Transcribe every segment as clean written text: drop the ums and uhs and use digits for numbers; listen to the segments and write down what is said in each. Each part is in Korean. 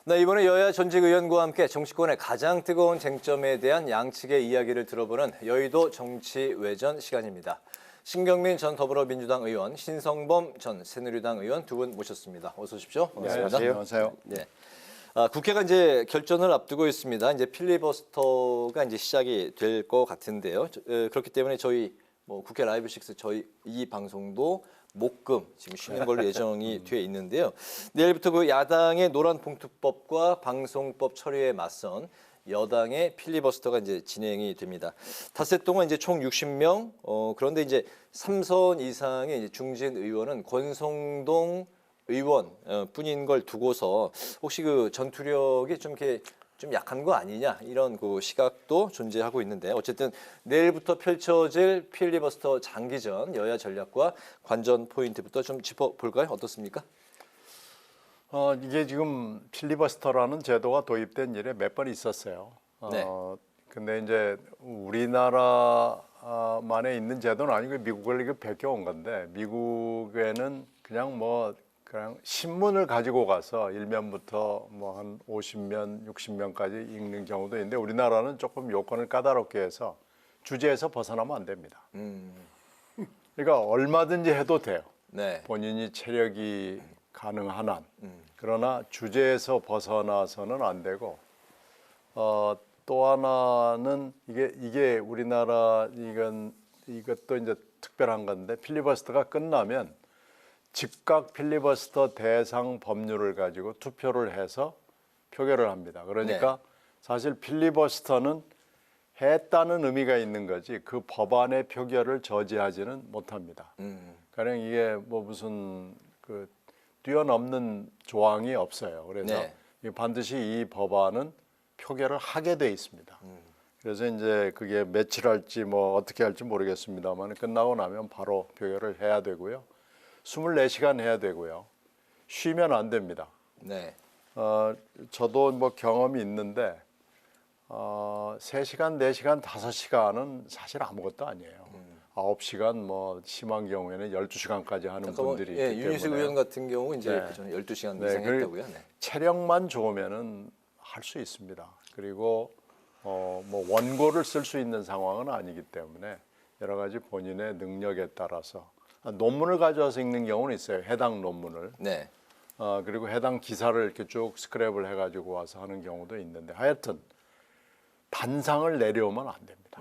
네, 이번에 여야 전직 의원과 함께 정치권의 가장 뜨거운 쟁점에 대한 양측의 이야기를 들어보는 여의도 정치외전 시간입니다. 신경민 전 더불어민주당 의원, 신성범 전 새누리당 의원 두 분 모셨습니다. 어서 오십시오. 반갑습니다. 안녕하세요. 네. 국회가 이제 결전을 앞두고 있습니다. 이제 필리버스터가 이제 시작이 될 것 같은데요. 그렇기 때문에 저희 국회 라이브 6 저희 이 방송도 목금 지금 쉬는 걸로 예정이 돼 있는데요. 내일부터 그 야당의 노란봉투법과 방송법 처리에 맞선 여당의 필리버스터가 이제 진행이 됩니다. 닷새 동안 이제 총 60명. 그런데 이제 3선 이상의 이제 중진 의원은 권성동 의원 뿐인 걸 두고서 혹시 그 전투력이 좀 이렇게 좀 약한 거 아니냐 이런 그 시각도 존재하고 있는데 어쨌든 내일부터 펼쳐질 필리버스터 장기전 여야 전략과 관전 포인트부터 좀 짚어볼까요? 어떻습니까? 이게 지금 필리버스터라는 제도가 도입된 일에 몇 번 있었어요. 네. 근데 이제 우리나라만에 있는 제도는 아니고 미국을 이거 베껴온 건데 미국에는 그냥 신문을 가지고 가서 1면부터 한 50면, 60면까지 읽는 경우도 있는데 우리나라는 조금 요건을 까다롭게 해서 주제에서 벗어나면 안 됩니다. 그러니까 얼마든지 해도 돼요. 네. 본인이 체력이 가능한 한. 그러나 주제에서 벗어나서는 안 되고 또 하나는 이게 우리나라 이것도 이제 특별한 건데 필리버스터가 끝나면 즉각 필리버스터 대상 법률을 가지고 투표를 해서 표결을 합니다. 그러니까 네. 사실 필리버스터는 했다는 의미가 있는 거지 그 법안의 표결을 저지하지는 못합니다. 가령 이게 무슨 뛰어넘는 조항이 없어요. 그래서 네. 반드시 이 법안은 표결을 하게 돼 있습니다. 그래서 이제 그게 며칠 할지 어떻게 할지 모르겠습니다만 끝나고 나면 바로 표결을 해야 되고요. 24시간 해야 되고요. 쉬면 안 됩니다. 네. 저도 경험이 있는데 3시간, 4시간, 5시간은 사실 아무것도 아니에요. 9시간 심한 경우에는 12시간까지 하는 분들이 있기 때문에 윤희숙 의원 같은 경우 이제 네. 그전 12시간 이상 했다고요. 네. 체력만 좋으면은 할 수 있습니다. 그리고 원고를 쓸 수 있는 상황은 아니기 때문에 여러 가지 본인의 능력에 따라서 논문을 가져와서 읽는 경우는 있어요. 해당 논문을. 네. 그리고 해당 기사를 이렇게 쭉 스크랩을 해가지고 와서 하는 경우도 있는데 하여튼 단상을 내려오면 안 됩니다.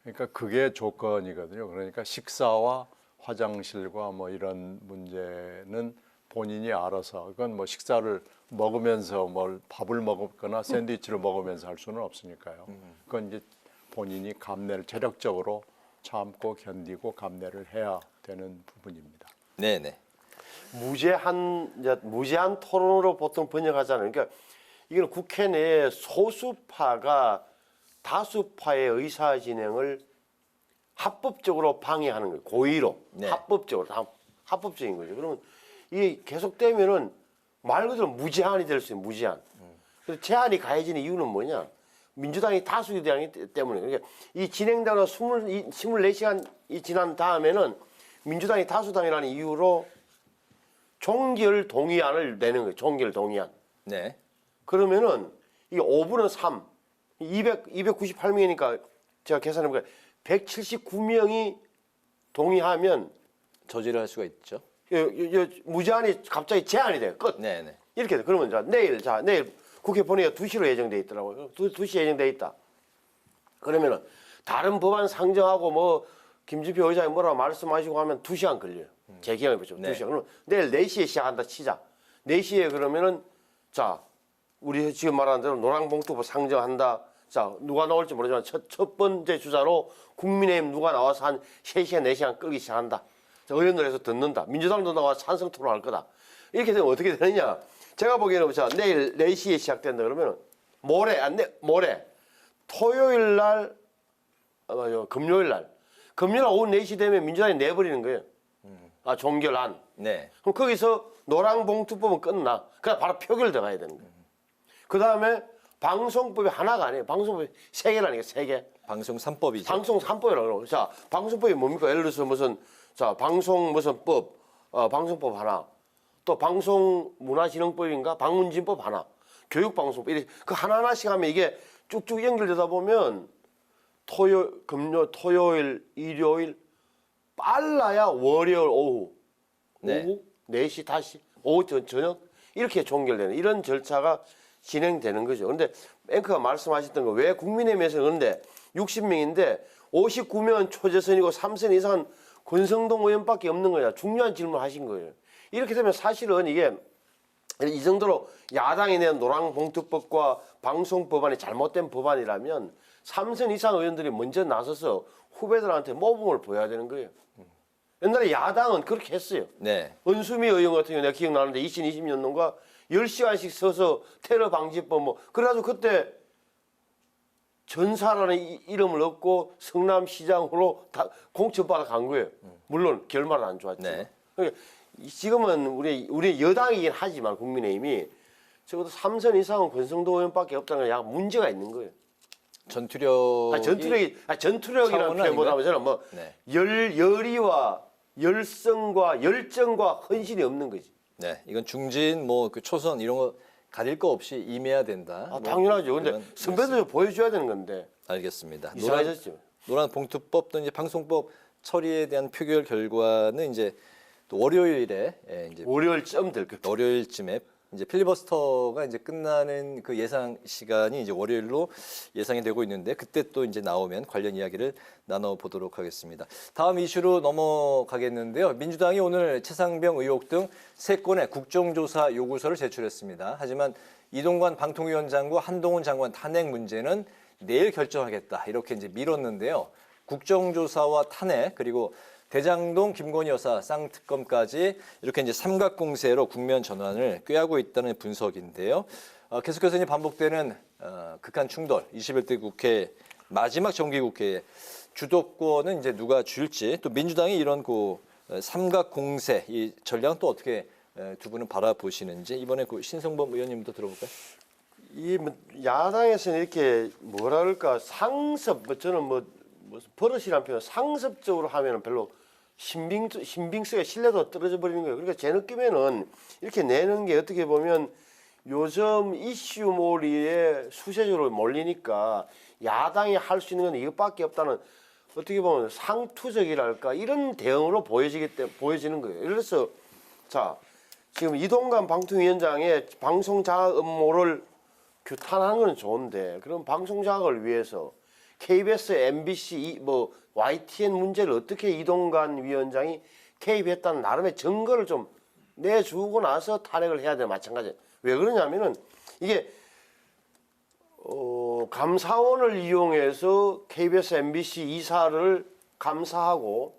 그러니까 그게 조건이거든요. 그러니까 식사와 화장실과 이런 문제는 본인이 알아서 그건 식사를 먹으면서 밥을 먹거나 샌드위치를 먹으면서 할 수는 없으니까요. 그건 이제 본인이 감내를 체력적으로 참고 견디고 감내를 해야 되는 부분입니다. 네네. 무제한 토론으로 보통 번역하잖아요. 그러니까 이건 국회 내에 소수파가 다수파의 의사 진행을 합법적으로 방해하는 거예요. 고의로. 네. 합법적으로. 합법적인 거죠. 그러면 이게 계속되면은 말 그대로 무제한이 될 수 있어요. 무제한. 그래서 제한이 가해지는 이유는 뭐냐? 민주당이 다수되기 때문에. 그러니까 이 진행되는 24시간이 지난 다음에는 민주당이 다수당이라는 이유로 종결 동의안을 내는 거예요. 종결 동의안. 네. 그러면은 이게 5분의 3, 298명이니까 제가 계산해보니까 179명이 동의하면 저지를 할 수가 있죠. 무제한이 갑자기 제한이 돼요. 끝. 네네. 이렇게 돼. 그러면 내일 국회 본회의가 2시로 예정돼 있더라고요. 2시 예정돼 있다. 그러면은 다른 법안 상정하고 김진표 의장이 뭐라고 말씀하시고 하면 2시간 걸려요. 제 기억에 보죠. 네. 2시간. 그럼 내일 4시에 시작한다 치자. 4시에 그러면은 우리 지금 말하는 대로 노란봉투법 상정한다. 누가 나올지 모르지만 첫 번째 주자로 국민의힘 누가 나와서 한 3시간, 4시간 끌기 시작한다. 의원들 해서 듣는다. 민주당도 나와 찬성 토론할 거다. 이렇게 되면 어떻게 되느냐. 제가 보기에는 내일 4시에 시작된다 그러면 모레 토요일 날 금요일 날 오후 4시 되면 민주당이 내버리는 거예요. 종결안. 네. 그럼 거기서 노란봉투법은 끝나. 그냥 바로 표결 들어가야 되는 거예요. 그 다음에 방송법이 하나가 아니에요. 방송법이 3개라니까 3개. 방송 3법이죠. 방송 3법이라고 그러고. 방송법이 뭡니까? 예를 들어서 방송 방송법 하나. 또 방송문화진흥법인가? 방문진법 하나. 교육방송 이렇게 그 하나하나씩 하면 이게 쭉쭉 연결되다 보면 토요일, 일요일 빨라야 월요일 오후 네. 오후 4시 다시 오후 저녁 이렇게 종결되는 이런 절차가 진행되는 거죠. 그런데 앵커가 말씀하셨던 거 왜 국민의힘에서 그런데 60명인데 59명 초재선이고 3선 이상은 권성동 의원밖에 없는 거냐. 중요한 질문을 하신 거예요. 이렇게 되면 사실은 이게 이 정도로 야당이 낸 노란봉투법과 방송법안이 잘못된 법안이라면 3선 이상 의원들이 먼저 나서서 후배들한테 모범을 보여야 되는 거예요. 옛날에 야당은 그렇게 했어요. 네. 은수미 의원 같은 경우 내가 기억나는데 2020년도인가 10시간씩 서서 테러 방지법 뭐 그래가지고 그때 전사라는 이름을 얻고 성남시장으로 다 공천받아 간 거예요. 물론 결말은 안 좋았지만. 네. 그러니까 지금은 우리 여당이긴 하지만 국민의힘이 적어도 3선 이상은 권성동 의원밖에 없다는 건 약간 문제가 있는 거예요. 전투력 전투력이라는 차원은 표현보다는 저는 뭐 네. 열의와 열성과 열정과 헌신이 없는 거지. 네, 이건 중진 뭐 그 초선 이런 거 가릴 거 없이 임해야 된다. 아, 뭐 당연하죠. 근데 그런 선배들 좀 보여줘야 되는 건데 알겠습니다. 이상해졌죠. 노란 봉투법도 이제 방송법 처리에 대한 표결 결과는 이제 또 월요일에 이제 월요일쯤 될 거예요. 월요일쯤에 이제 필리버스터가 이제 끝나는 그 예상 시간이 이제 월요일로 예상이 되고 있는데 그때 또 이제 나오면 관련 이야기를 나눠 보도록 하겠습니다. 다음 이슈로 넘어가겠는데요. 민주당이 오늘 최상병 의혹 등 3건의 국정조사 요구서를 제출했습니다. 하지만 이동관 방통위원장과 한동훈 장관 탄핵 문제는 내일 결정하겠다 이렇게 이제 미뤘는데요. 국정조사와 탄핵 그리고 대장동 김건희 여사 쌍특검까지 이렇게 이제 삼각공세로 국면 전환을 꾀하고 있다는 분석인데요. 계속해서 이제 반복되는 극한 충돌, 21대 국회 마지막 정기국회에 주도권은 이제 누가 쥐을지 또 민주당이 이런 그 삼각공세 이 전략은 또 어떻게 두 분은 바라보시는지 이번에 그 신성범 의원님부터 들어볼까요? 이 야당에서는 이렇게 뭐라 그럴까 상습 저는 뭐 버릇이란 표현 상습적으로 하면은 별로 신빙성의 신뢰도가 떨어져 버리는 거예요. 그러니까 제 느낌에는 이렇게 내는 게 어떻게 보면 요즘 이슈몰이에 수세적으로 몰리니까 야당이 할 수 있는 건 이것밖에 없다는 어떻게 보면 상투적이랄까 이런 대응으로 보여지는 거예요. 그래서 자 지금 이동관 방통위원장의 방송 자각 음모를 규탄하는 건 좋은데 그럼 방송 자각을 위해서 KBS, MBC, 뭐 YTN 문제를 어떻게 이동관 위원장이 개입했다는 나름의 증거를 좀 내주고 나서 탄핵을 해야 돼 마찬가지. 왜 그러냐면은 이게 감사원을 이용해서 KBS, MBC 이사를 감사하고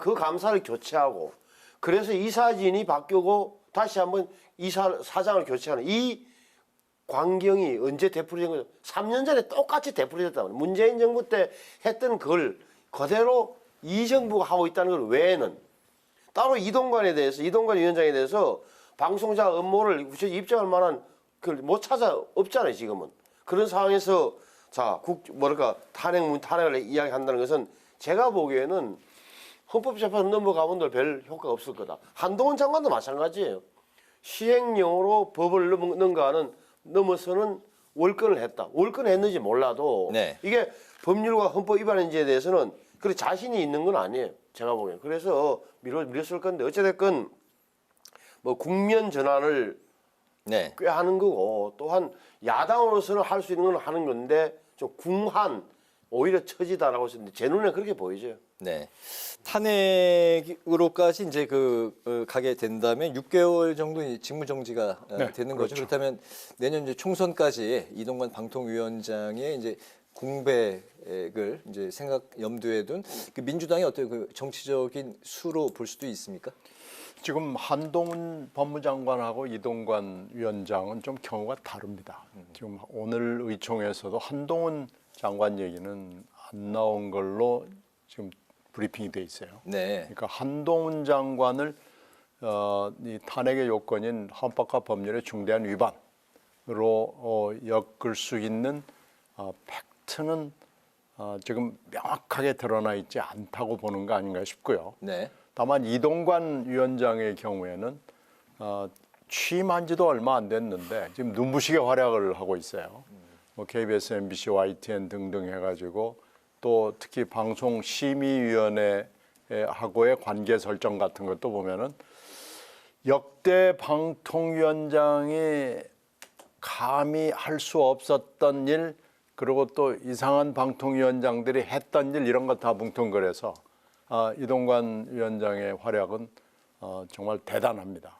그 감사를 교체하고 그래서 이사진이 바뀌고 다시 한번 사장을 교체하는 이 광경이 언제 되풀이된 거죠? 3년 전에 똑같이 되풀이됐다고. 문재인 정부 때 했던 그걸 그대로 이 정부가 하고 있다는 걸 외에는 따로 이동관 위원장에 대해서 방송자 업무를 입증할 만한 그걸 못 찾아 없잖아요 지금은. 그런 상황에서 자 탄핵을 이야기한다는 것은 제가 보기에는 헌법재판소 넘어가본들 별 효과가 없을 거다. 한동훈 장관도 마찬가지예요. 시행령으로 법을 넘어서는 월권을 했다. 월권을 했는지 몰라도 네. 이게 법률과 헌법 위반인지에 대해서는 그래 자신이 있는 건 아니에요. 제가 보기엔. 그래서 미뤘을 건데 어찌됐건 뭐 국면 전환을 네. 꾀하는 거고 또한 야당으로서는 할 수 있는 건 하는 건데 좀 궁한 오히려 처지다라고 했는데 제 눈에 그렇게 보이죠. 네. 탄핵으로까지 이제 가게 된다면 6개월 정도 직무 정지가 네, 되는 거죠. 그렇죠. 그렇다면 내년 이제 총선까지 이동관 방통위원장의 이제 공백을 이제 염두에 둔 그 민주당의 어떤 그 정치적인 수로 볼 수도 있습니까? 지금 한동훈 법무장관하고 이동관 위원장은 좀 경우가 다릅니다. 지금 오늘 의총에서도 한동훈 장관 얘기는 안 나온 걸로 지금 브리핑이 돼 있어요. 네. 그러니까 한동훈 장관을 이 탄핵의 요건인 헌법과 법률의 중대한 위반으로 엮을 수 있는 팩트는 지금 명확하게 드러나 있지 않다고 보는 거 아닌가 싶고요. 네. 다만 이동관 위원장의 경우에는 취임한 지도 얼마 안 됐는데 지금 눈부시게 활약을 하고 있어요. 뭐 KBS, MBC, YTN 등등 해가지고 또 특히 방송심의위원회하고의 관계 설정 같은 것도 보면은 역대 방통위원장이 감히 할 수 없었던 일, 그리고 또 이상한 방통위원장들이 했던 일 이런 거 다 뭉뚱그려서 이동관 위원장의 활약은 정말 대단합니다.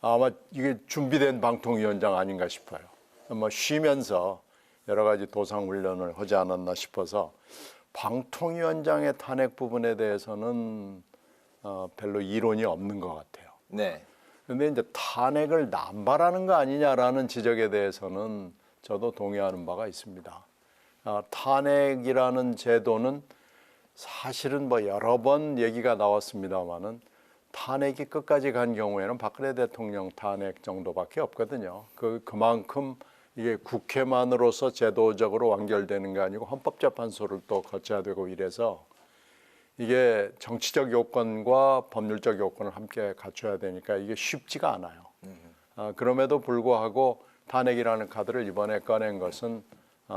아마 이게 준비된 방통위원장 아닌가 싶어요. 뭐 쉬면서 여러 가지 도상훈련을 하지 않았나 싶어서 방통위원장의 탄핵 부분에 대해서는 별로 이론이 없는 것 같아요. 네. 그런데 이제 탄핵을 남발하는 거 아니냐라는 지적에 대해서는 저도 동의하는 바가 있습니다. 탄핵이라는 제도는 사실은 뭐 여러 번 얘기가 나왔습니다마는 탄핵이 끝까지 간 경우에는 박근혜 대통령 탄핵 정도밖에 없거든요. 그만큼 이게 국회만으로서 제도적으로 완결되는 게 아니고 헌법재판소를 또 거쳐야 되고 이래서 이게 정치적 요건과 법률적 요건을 함께 갖춰야 되니까 이게 쉽지가 않아요. 그럼에도 불구하고 탄핵이라는 카드를 이번에 꺼낸 것은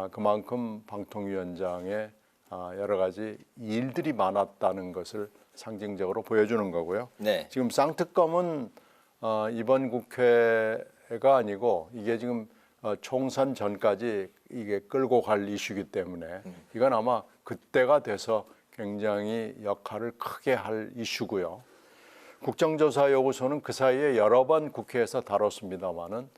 그만큼 방통위원장의 여러 가지 일들이 많았다는 것을 상징적으로 보여주는 거고요. 네. 지금 쌍특검은 이번 국회가 아니고 이게 지금 총선 전까지 이게 끌고 갈 이슈이기 때문에 이건 아마 그때가 돼서 굉장히 역할을 크게 할 이슈고요. 국정조사 요구서는 그 사이에 여러 번 국회에서 다뤘습니다마는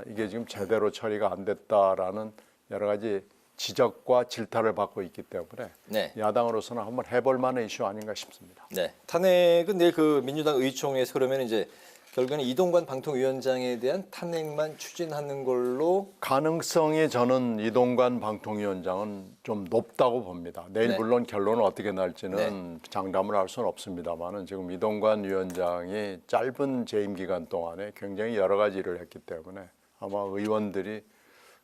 이게 지금 제대로 처리가 안 됐다라는 여러 가지 지적과 질타를 받고 있기 때문에 네. 야당으로서는 한번 해볼 만한 이슈 아닌가 싶습니다. 네. 탄핵은 내일 그 민주당 의총에서 그러면 이제 결국에는 이동관 방통위원장에 대한 탄핵만 추진하는 걸로 가능성이 저는 이동관 방통위원장은 좀 높다고 봅니다. 내일 네. 물론 결론은 어떻게 날지는 장담을 할 수는 없습니다만은 지금 이동관 위원장이 짧은 재임 기간 동안에 굉장히 여러 가지 일을 했기 때문에 아마 의원들이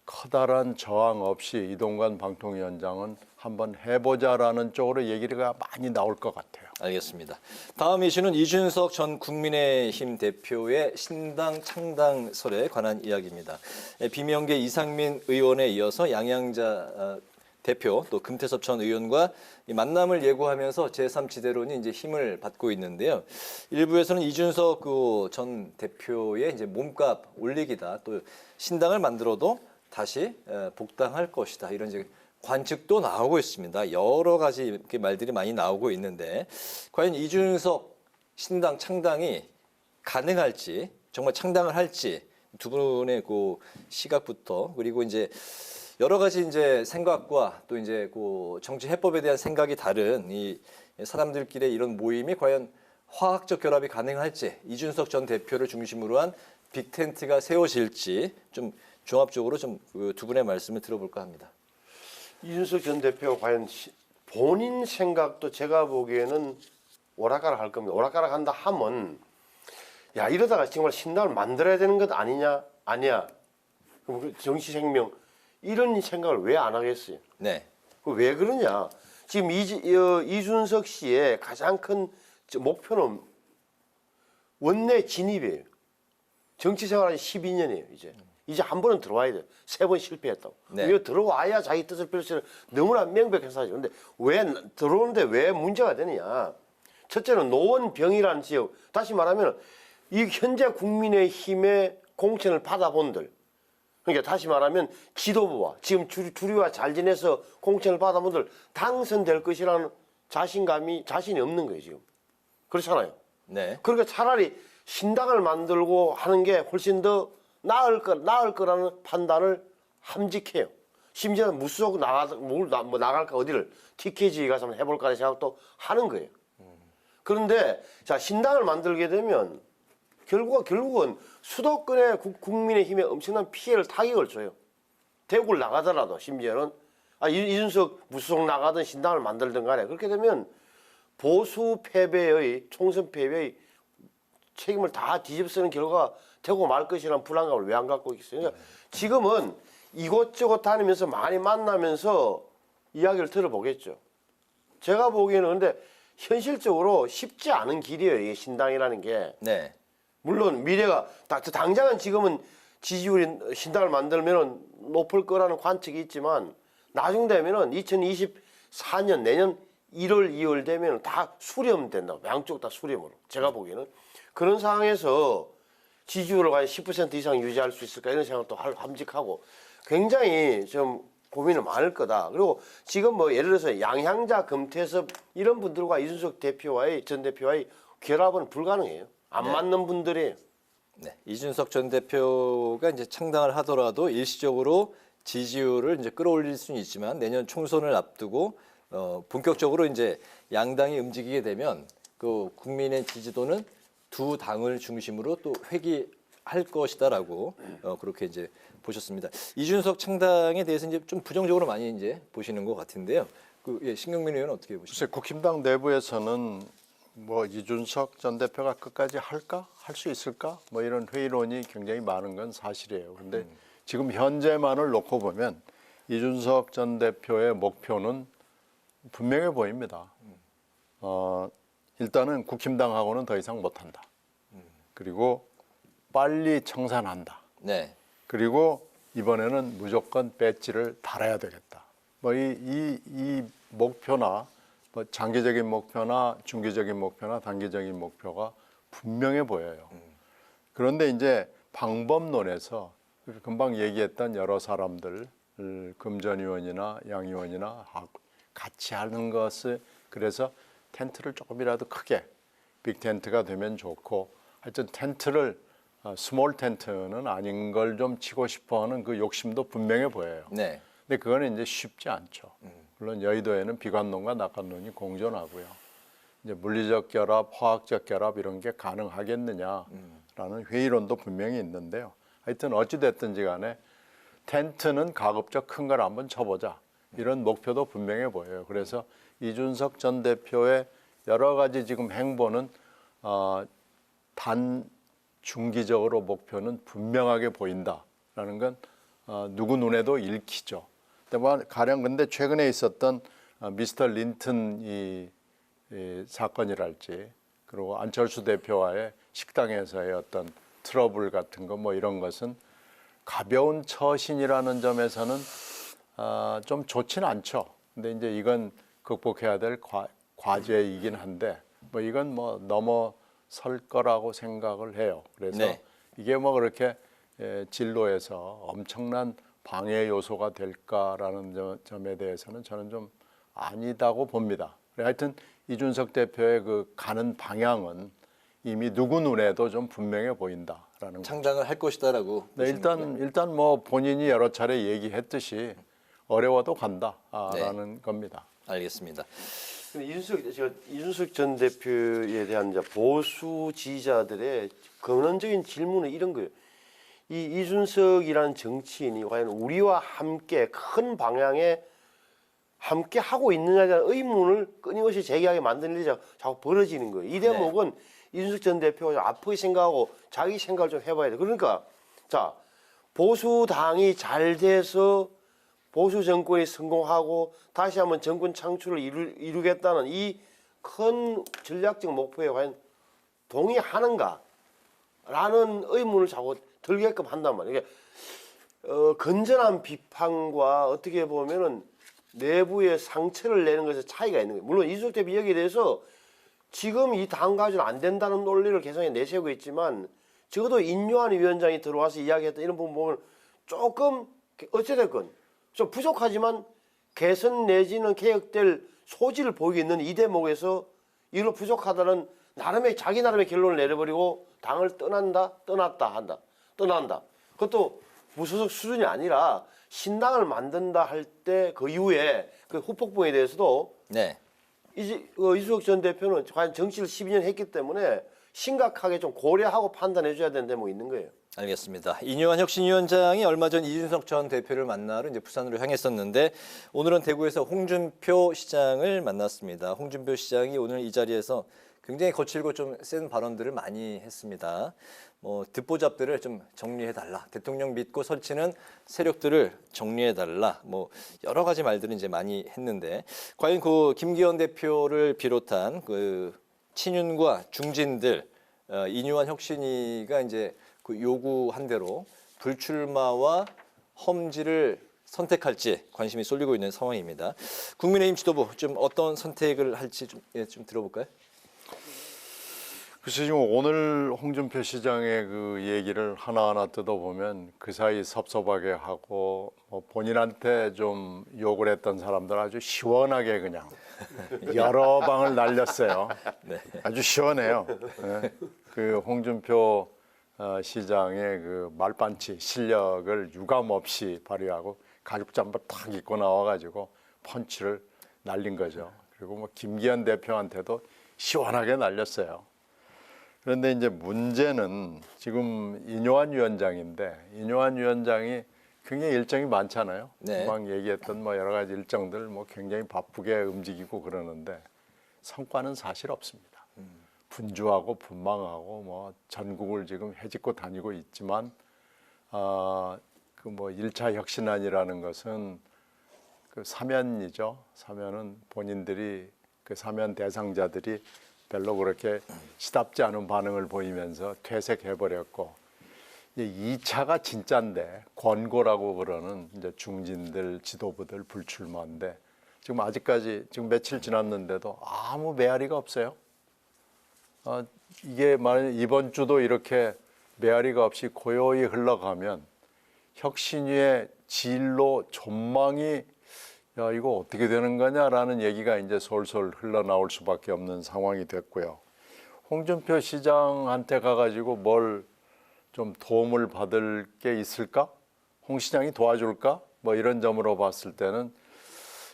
커다란 저항 없이 이동관 방통위원장은 한번 해보자라는 쪽으로 얘기가 많이 나올 것 같아요. 알겠습니다. 다음 이슈는 이준석 전 국민의힘 대표의 신당 창당설에 관한 이야기입니다. 비명계 이상민 의원에 이어서 양양자 대표 또 금태섭 전 의원과 만남을 예고하면서 제3지대론이 이제 힘을 받고 있는데요. 일부에서는 이준석 전 대표의 이제 몸값 올리기다, 또 신당을 만들어도 다시 복당할 것이다, 이런 이제 관측도 나오고 있습니다. 여러 가지 이렇게 말들이 많이 나오고 있는데 과연 이준석 신당 창당이 가능할지, 정말 창당을 할지 두 분의 그 시각부터, 그리고 이제 여러 가지 이제 생각과 또 이제 그 정치 해법에 대한 생각이 다른 이 사람들끼리의 이런 모임이 과연 화학적 결합이 가능할지, 이준석 전 대표를 중심으로 한 빅텐트가 세워질지 좀 종합적으로 좀 두 분의 말씀을 들어볼까 합니다. 이준석 전 대표가 과연 본인 생각도 제가 보기에는 오락가락 할 겁니다. 오락가락 한다 하면 야, 이러다가 정말 신당을 만들어야 되는 것 아니냐? 아니야. 그럼 정치 생명 이런 생각을 왜 안 하겠어요? 네. 왜 그러냐? 지금 이준석 씨의 가장 큰 목표는 원내 진입이에요. 정치 생활한 12년이에요, 이제. 이제 한 번은 들어와야 돼요. 3번 실패했다고. 네. 이거 들어와야 자기 뜻을 펼치는 너무나 명백해서 하죠. 근데 왜 들어오는데 왜 문제가 되느냐? 첫째는 노원병이라는 지역, 다시 말하면 이 현재 국민의힘의 공천을 받아본들, 그러니까 다시 말하면 지도부와 지금 주류와 잘 지내서 공천을 받아본들 당선될 것이라는 자신이 없는 거예요, 지금. 그렇잖아요. 네. 그러니까 차라리 신당을 만들고 하는 게 훨씬 더 나을 거라는 판단을 함직해요. 심지어는 무수속 나갈까 어디를 TKG 가서 한번 해볼까 하는 생각도 하는 거예요. 그런데 자, 신당을 만들게 되면 결국은 수도권의 국민의힘에 엄청난 피해를 타격을 줘요. 대구를 나가더라도 심지어는 이준석 무수속 나가든 신당을 만들든 간에 그렇게 되면 보수 패배의 총선 패배의 책임을 다 뒤집쓰는 결과가 되고 말 것이라는 불안감을 왜 안 갖고 있겠어요? 그러니까 지금은 이곳저곳 다니면서 많이 만나면서 이야기를 들어보겠죠. 제가 보기에는 근데 현실적으로 쉽지 않은 길이에요, 이게 신당이라는 게. 네. 물론 미래가 당장은 지금은 지지율이 신당을 만들면은 높을 거라는 관측이 있지만 나중 되면은 2024년 내년 1월, 2월 되면 다 수렴된다고. 양쪽 다 수렴으로. 제가 보기에는. 그런 상황에서 지지율을 과연 10% 이상 유지할 수 있을까 이런 생각도 함직하고 굉장히 좀 고민이 많을 거다. 그리고 지금 뭐 예를 들어서 양향자, 금태섭 이런 분들과 이준석 전 대표와의 결합은 불가능해요. 안 맞는 분들이에요. 네, 이준석 전 대표가 이제 창당을 하더라도 일시적으로 지지율을 이제 끌어올릴 수는 있지만 내년 총선을 앞두고 본격적으로 이제 양당이 움직이게 되면 그 국민의 지지도는 두 당을 중심으로 또 회귀할 것이다라고 그렇게 이제 보셨습니다. 이준석 창당에 대해서 이제 좀 부정적으로 많이 이제 보시는 것 같은데요. 신경민 의원은 어떻게 보시나요? 글쎄 국힘당 내부에서는 뭐 이준석 전 대표가 끝까지 할까? 할 수 있을까? 뭐 이런 회의론이 굉장히 많은 건 사실이에요. 그런데 지금 현재만을 놓고 보면 이준석 전 대표의 목표는 분명해 보입니다. 일단은 국힘당하고는 더 이상 못한다. 그리고 빨리 청산한다. 네. 그리고 이번에는 무조건 배지를 달아야 되겠다. 뭐 이 목표나 뭐 장기적인 목표나 중기적인 목표나 단기적인 목표가 분명해 보여요. 그런데 이제 방법론에서 금방 얘기했던 여러 사람들, 금 전 의원이나 양 의원이나 같이 하는 것을 그래서 텐트를 조금이라도 크게 빅 텐트가 되면 좋고 하여튼 텐트를 스몰 텐트는 아닌 걸 좀 치고 싶어하는 그 욕심도 분명해 보여요. 네. 근데 그거는 이제 쉽지 않죠. 물론 여의도에는 비관론과 낙관론이 공존하고요. 이제 물리적 결합, 화학적 결합 이런 게 가능하겠느냐라는 회의론도 분명히 있는데요. 하여튼 어찌 됐든지 간에 텐트는 가급적 큰 걸 한번 쳐보자. 이런 목표도 분명해 보여요. 그래서 이준석 전 대표의 여러 가지 지금 행보는 중기적으로 목표는 분명하게 보인다라는 건 누구 눈에도 읽히죠. 가령 근데 최근에 있었던 미스터 린턴 이 사건이랄지 그리고 안철수 대표와의 식당에서의 어떤 트러블 같은 거 뭐 이런 것은 가벼운 처신이라는 점에서는 좀 좋지는 않죠. 근데 이제 이건 극복해야 될 과제이긴 한데 뭐 이건 뭐 넘어설 거라고 생각을 해요. 그래서 네. 이게 뭐 그렇게 진로에서 엄청난 방해 요소가 될까라는 점에 대해서는 저는 좀 아니다고 봅니다. 하여튼 이준석 대표의 그 가는 방향은 이미 누구 눈에도 좀 분명해 보인다라는 거죠. 창당을 할 것이다라고. 네, 일단 뭐 본인이 여러 차례 얘기했듯이 어려워도 간다라는 겁니다. 알겠습니다. 근데 이준석 전 대표에 대한 이제 보수 지지자들의 근원적인 질문은 이런 거예요. 이 이준석이라는 정치인이 과연 우리와 함께 큰 방향에 함께 하고 있느냐에 대한 의문을 끊임없이 제기하게 만드는 일이 자꾸 벌어지는 거예요. 이 대목은 이준석 전 대표가 앞으로 생각하고 자기 생각을 좀 해봐야 돼. 그러니까 자 보수당이 잘 돼서 보수 정권이 성공하고 다시 한번 정권 창출을 이루겠다는 이 큰 전략적 목표에 과연 동의하는가라는 의문을 자꾸 들게끔 한단 말이에요. 건전한 비판과 어떻게 보면은 내부의 상처를 내는 것에 차이가 있는 거예요. 물론 이준석 대표 여기에 대해서 지금 이 당 가지고는 안 된다는 논리를 계속 내세우고 있지만 적어도 인요한 위원장이 들어와서 이야기했던 이런 부분 보면 조금 어찌됐건 좀 부족하지만 개선 내지는 개혁될 소지를 보이고 있는 이 대목에서 이로 부족하다는 자기 나름의 결론을 내려버리고 당을 떠난다. 그것도 무소속 수준이 아니라 신당을 만든다 할 때 그 이후에 그 후폭풍에 대해서도 네. 이제 이준석 전 대표는 과연 정치를 12년 했기 때문에 심각하게 좀 고려하고 판단해 줘야 되는 대목이 있는 거예요. 알겠습니다. 이뇨한 혁신위원장이 얼마 전 이준석 전 대표를 만나러 이제 부산으로 향했었는데 오늘은 대구에서 홍준표 시장을 만났습니다. 홍준표 시장이 오늘 이 자리에서 굉장히 거칠고 좀 센 발언들을 많이 했습니다. 뭐 듣보잡들을 좀 정리해달라. 대통령 믿고 설치는 세력들을 정리해달라. 뭐 여러 가지 말들을 이제 많이 했는데 과연 그 김기현 대표를 비롯한 그 친윤과 중진들 이뉴한 혁신위가 이제 그 요구한 대로 불출마와 험지를 선택할지 관심이 쏠리고 있는 상황입니다. 국민의힘 지도부 좀 어떤 선택을 할지 좀 들어볼까요? 글쎄 지금 오늘 홍준표 시장의 그 얘기를 하나하나 뜯어보면 그 사이 섭섭하게 하고 뭐 본인한테 좀 욕을 했던 사람들 아주 시원하게 그냥 여러 방을 날렸어요. 네. 아주 시원해요. 네. 그 홍준표 시장의 그 말반치 실력을 유감 없이 발휘하고 가죽 잠바 탁 입고 나와가지고 펀치를 날린 거죠. 그리고 뭐 김기현 대표한테도 시원하게 날렸어요. 그런데 이제 문제는 지금 이뇨한 위원장인데 이뇨한 위원장이 굉장히 일정이 많잖아요. 네. 금방 얘기했던 뭐 여러 가지 일정들 뭐 굉장히 바쁘게 움직이고 그러는데 성과는 사실 없습니다. 분주하고 분망하고 뭐 전국을 지금 헤집고 다니고 있지만 그 뭐 1차 혁신안이라는 것은 그 사면이죠. 사면은 본인들이 그 사면 대상자들이 별로 그렇게 시답지 않은 반응을 보이면서 퇴색해버렸고 이제 2차가 진짜인데 권고라고 그러는 이제 중진들 지도부들 불출마인데 지금 아직까지 지금 며칠 지났는데도 아무 메아리가 없어요. 이게 만약 이번 주도 이렇게 메아리가 없이 고요히 흘러가면 혁신위의 진로 전망이 야 이거 어떻게 되는 거냐라는 얘기가 이제 솔솔 흘러나올 수밖에 없는 상황이 됐고요. 홍준표 시장한테 가가지고 뭘 좀 도움을 받을 게 있을까? 홍 시장이 도와줄까? 뭐 이런 점으로 봤을 때는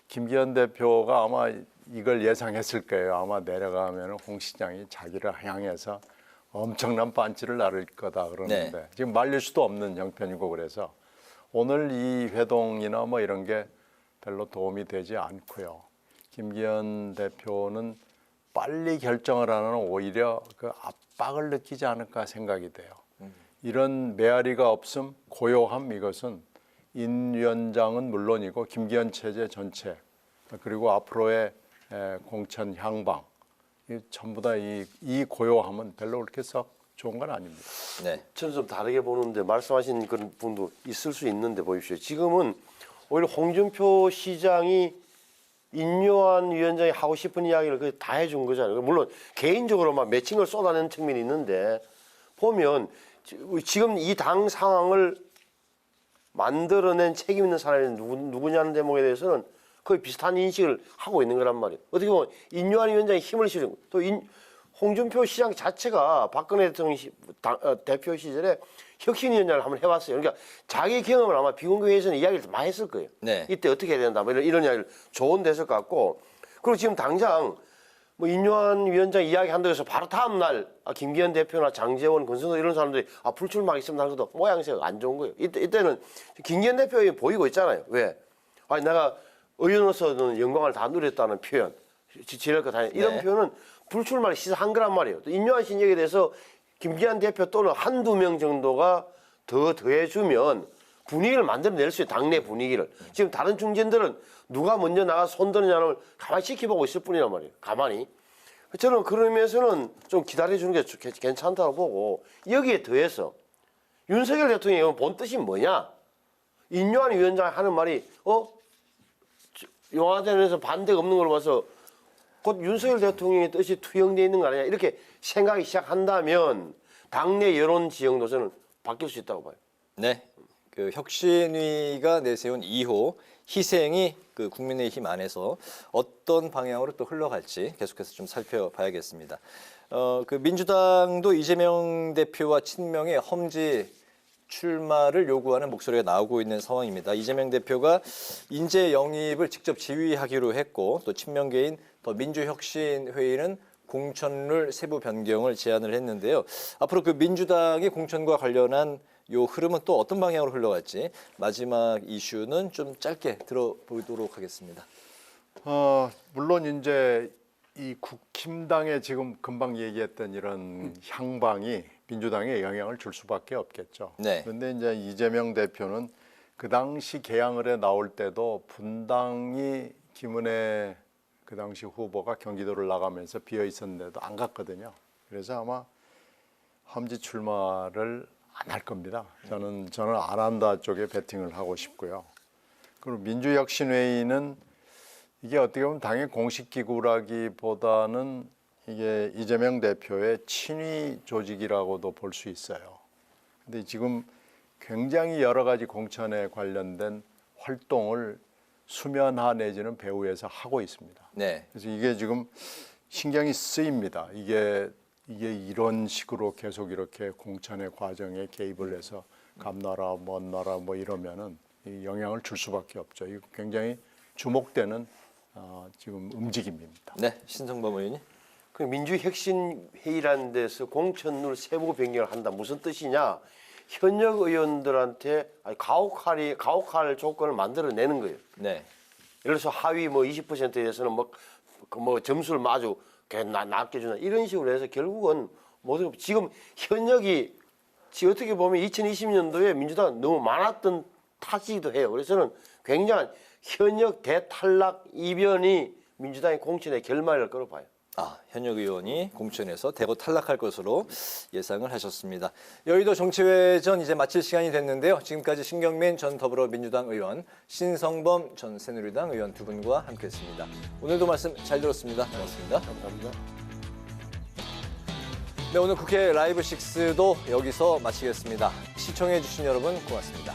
김기현 대표가 아마 이걸 예상했을 거예요. 아마 내려가면 홍 시장이 자기를 향해서 엄청난 반치를 나를 거다 그러는데 네. 지금 말릴 수도 없는 형편이고 그래서 오늘 이 회동이나 뭐 이런 게 별로 도움이 되지 않고요. 김기현 대표는 빨리 결정을 하는 오히려 그 압박을 느끼지 않을까 생각이 돼요. 이런 메아리가 없음, 고요함 이것은 인 위원장은 물론이고 김기현 체제 전체 그리고 앞으로의 공천 향방 전부 다 이 고요함은 별로 그렇게 썩 좋은 건 아닙니다. 네. 저는 좀 다르게 보는데 말씀하신 그런 분도 있을 수 있는데 보십시오. 지금은 오히려 홍준표 시장이 인요한 위원장이 하고 싶은 이야기를 다 해준 거잖아요. 물론 개인적으로 막 매칭을 쏟아내는 측면이 있는데 보면 지금 이 당 상황을 만들어낸 책임 있는 사람이 누구냐는 대목에 대해서는 거의 비슷한 인식을 하고 있는 거란 말이에요. 어떻게 보면 인요한 위원장이 힘을 실은 또 홍준표 시장 자체가 박근혜 대통령 대표 시절에 혁신위원장을 한번 해봤어요. 그러니까 자기 경험을 아마 비공개회에서는 이야기를 많이 했을 거예요. 네. 이때 어떻게 해야 된다, 뭐 이런 이야기를 좋은 데서 같고 그리고 지금 당장 뭐 인요한 위원장 이야기 한다고 해서 바로 다음 날 김기현 대표나 장제원, 권성도 이런 사람들이 불출마하겠습니다 하는 것도 모양새가 안 좋은 거예요. 이때는 김기현 대표가 보이고 있잖아요. 왜? 아니 내가 의원으로서는 영광을 다 누렸다는 표현, 지낼 것 아니야. 이런 네. 표현은 불출마를 시사한 거란 말이에요. 또 인요한 신역에 대해서 김기현 대표 또는 한두 명 정도가 더 더해주면 분위기를 만들어낼 수 있어요. 당내 분위기를. 지금 다른 중진들은 누가 먼저 나가서 손드느냐를 가만히 지켜보고 있을 뿐이란 말이에요. 가만히. 저는 그러면서는 좀 기다려주는 게 괜찮다고 보고 여기에 더해서 윤석열 대통령의 본 뜻이 뭐냐? 인요한 위원장이 하는 말이 용화대에서 반대가 없는 걸 봐서 곧 윤석열 대통령의 뜻이 투영되어 있는 거 아니냐 이렇게 생각이 시작한다면 당내 여론 지형도서는 바뀔 수 있다고 봐요. 네. 그 혁신위가 내세운 2호 희생이 그 국민의힘 안에서 어떤 방향으로 또 흘러갈지 계속해서 좀 살펴봐야겠습니다. 그 민주당도 이재명 대표와 친명의 험지 출마를 요구하는 목소리가 나오고 있는 상황입니다. 이재명 대표가 인재 영입을 직접 지휘하기로 했고 또 친명계인 더 민주혁신회의는 공천룰 세부 변경을 제안을 했는데요. 앞으로 그 민주당의 공천과 관련한 요 흐름은 또 어떤 방향으로 흘러갈지 마지막 이슈는 좀 짧게 들어보도록 하겠습니다. 물론 이제 이 국힘당에 지금 금방 얘기했던 이런 향방이 민주당에 영향을 줄 수밖에 없겠죠. 네. 그런데 이제 이재명 대표는 그 당시 개항을에 나올 때도 분당이 김은혜 그 당시 후보가 경기도를 나가면서 비어 있었는데도 안 갔거든요. 그래서 아마 험지 출마를 안 할 겁니다. 저는 안 한다 쪽에 베팅을 하고 싶고요. 그리고 민주혁신회의는 이게 어떻게 보면 당의 공식 기구라기보다는 이게 이재명 대표의 친위 조직이라고도 볼 수 있어요. 근데 지금 굉장히 여러 가지 공천에 관련된 활동을 수면화 내지는 배후에서 하고 있습니다. 네. 그래서 이게 지금 신경이 쓰입니다. 이게 이런 식으로 계속 이렇게 공천의 과정에 개입을 해서 감나라, 먼 나라 뭐 이러면은 이 영향을 줄 수밖에 없죠. 이거 굉장히 주목되는 지금 움직임입니다. 네, 신성범 의원님. 그 민주혁신회의라는 데서 공천룰 세부 변경을 한다. 무슨 뜻이냐? 현역 의원들한테 가혹할 조건을 만들어내는 거예요. 네. 예를 들어서 하위 뭐 20%에 대해서는 뭐 점수를 아주 낮게 주나 이런 식으로 해서 결국은 모두 지금 현역이 지금 어떻게 보면 2020년도에 민주당 너무 많았던 탓이기도 해요. 그래서는 굉장한 현역 대탈락 이변이 민주당의 공천의 결말일 거로 봐요. 현역 의원이 공천에서 대거 탈락할 것으로 예상을 하셨습니다. 여의도 정치회전 이제 마칠 시간이 됐는데요. 지금까지 신경민 전 더불어민주당 의원, 신성범 전 새누리당 의원 두 분과 함께했습니다. 오늘도 말씀 잘 들었습니다. 고맙습니다. 감사합니다. 네, 오늘 국회 라이브 6도 여기서 마치겠습니다. 시청해주신 여러분 고맙습니다.